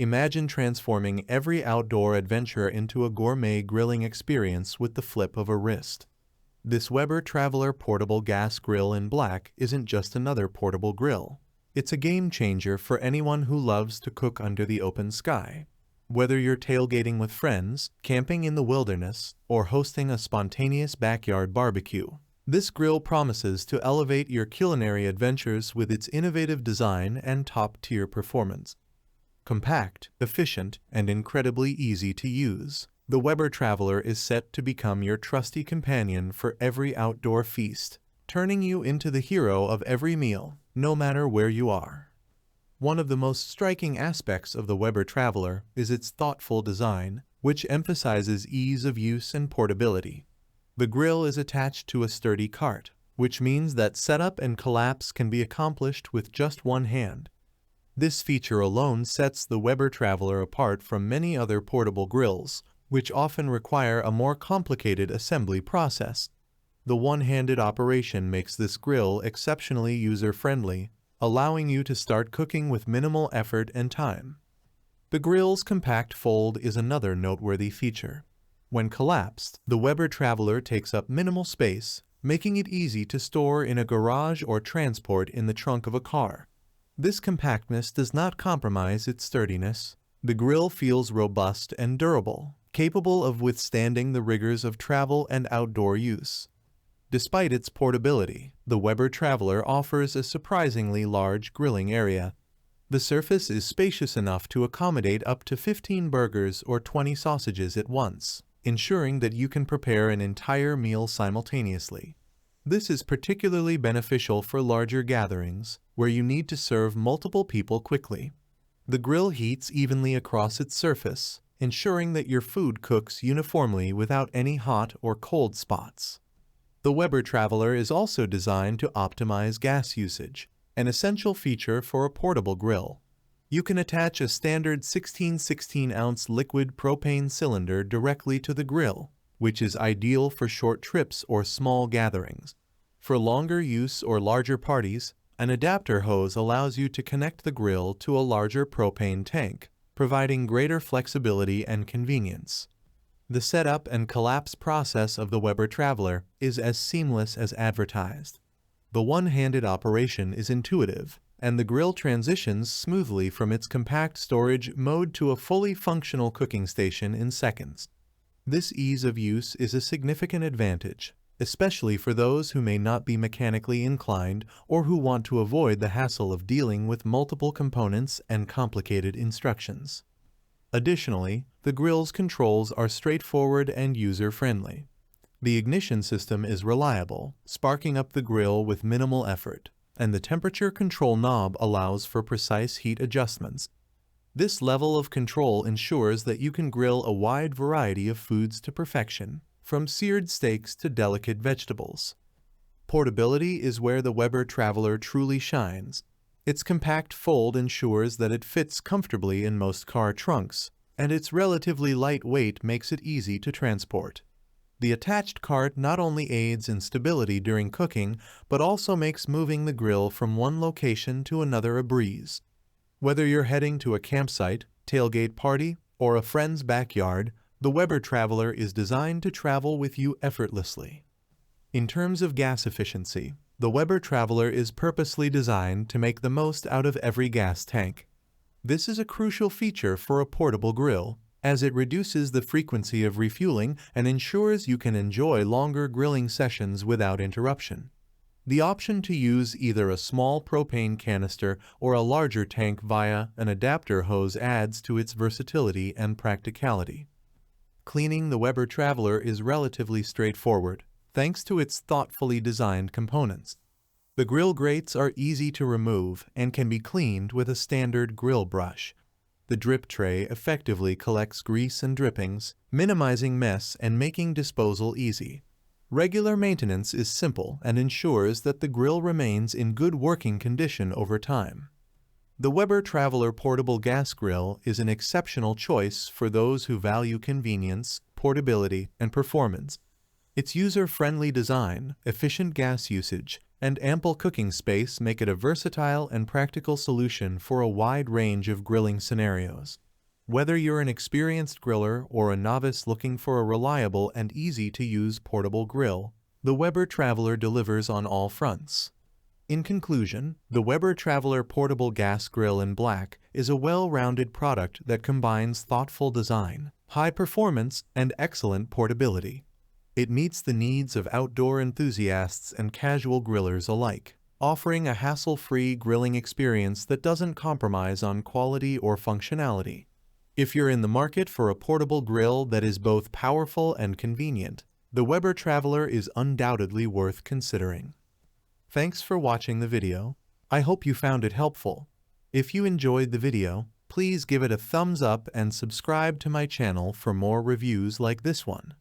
Imagine transforming every outdoor adventure into a gourmet grilling experience with the flip of a wrist. This Weber Traveler Portable Gas Grill in black isn't just another portable grill. It's a game changer for anyone who loves to cook under the open sky. Whether you're tailgating with friends, camping in the wilderness, or hosting a spontaneous backyard barbecue, this grill promises to elevate your culinary adventures with its innovative design and top-tier performance. Compact, efficient, and incredibly easy to use, the Weber Traveler is set to become your trusty companion for every outdoor feast, turning you into the hero of every meal, no matter where you are. One of the most striking aspects of the Weber Traveler is its thoughtful design, which emphasizes ease of use and portability. The grill is attached to a sturdy cart, which means that setup and collapse can be accomplished with just one hand. This feature alone sets the Weber Traveler apart from many other portable grills, which often require a more complicated assembly process. The one-handed operation makes this grill exceptionally user-friendly, allowing you to start cooking with minimal effort and time. The grill's compact fold is another noteworthy feature. When collapsed, the Weber Traveler takes up minimal space, making it easy to store in a garage or transport in the trunk of a car. This compactness does not compromise its sturdiness. The grill feels robust and durable, capable of withstanding the rigors of travel and outdoor use. Despite its portability, the Weber Traveler offers a surprisingly large grilling area. The surface is spacious enough to accommodate up to 15 burgers or 20 sausages at once, ensuring that you can prepare an entire meal simultaneously. This is particularly beneficial for larger gatherings, where you need to serve multiple people quickly. The grill heats evenly across its surface, ensuring that your food cooks uniformly without any hot or cold spots. The Weber Traveler is also designed to optimize gas usage, an essential feature for a portable grill. You can attach a standard 16-16-ounce liquid propane cylinder directly to the grill, which is ideal for short trips or small gatherings. For longer use or larger parties, an adapter hose allows you to connect the grill to a larger propane tank, providing greater flexibility and convenience. The setup and collapse process of the Weber Traveler is as seamless as advertised. The one-handed operation is intuitive, and the grill transitions smoothly from its compact storage mode to a fully functional cooking station in seconds. This ease of use is a significant advantage, especially for those who may not be mechanically inclined or who want to avoid the hassle of dealing with multiple components and complicated instructions. Additionally, the grill's controls are straightforward and user-friendly. The ignition system is reliable, sparking up the grill with minimal effort, and the temperature control knob allows for precise heat adjustments. This level of control ensures that you can grill a wide variety of foods to perfection, from seared steaks to delicate vegetables. Portability is where the Weber Traveler truly shines. Its compact fold ensures that it fits comfortably in most car trunks, and its relatively light weight makes it easy to transport. The attached cart not only aids in stability during cooking, but also makes moving the grill from one location to another a breeze. Whether you're heading to a campsite, tailgate party, or a friend's backyard, the Weber Traveler is designed to travel with you effortlessly. In terms of gas efficiency, the Weber Traveler is purposely designed to make the most out of every gas tank. This is a crucial feature for a portable grill, as it reduces the frequency of refueling and ensures you can enjoy longer grilling sessions without interruption. The option to use either a small propane canister or a larger tank via an adapter hose adds to its versatility and practicality. Cleaning the Weber Traveler is relatively straightforward, thanks to its thoughtfully designed components. The grill grates are easy to remove and can be cleaned with a standard grill brush. The drip tray effectively collects grease and drippings, minimizing mess and making disposal easy. Regular maintenance is simple and ensures that the grill remains in good working condition over time. The Weber Traveler Portable Gas Grill is an exceptional choice for those who value convenience, portability, and performance. Its user-friendly design, efficient gas usage, and ample cooking space make it a versatile and practical solution for a wide range of grilling scenarios. Whether you're an experienced griller or a novice looking for a reliable and easy-to-use portable grill, the Weber Traveler delivers on all fronts. In conclusion, the Weber Traveler Portable Gas Grill in Black is a well-rounded product that combines thoughtful design, high performance, and excellent portability. It meets the needs of outdoor enthusiasts and casual grillers alike, offering a hassle-free grilling experience that doesn't compromise on quality or functionality. If you're in the market for a portable grill that is both powerful and convenient, the Weber Traveler is undoubtedly worth considering. Thanks for watching the video. I hope you found it helpful. If you enjoyed the video, please give it a thumbs up and subscribe to my channel for more reviews like this one.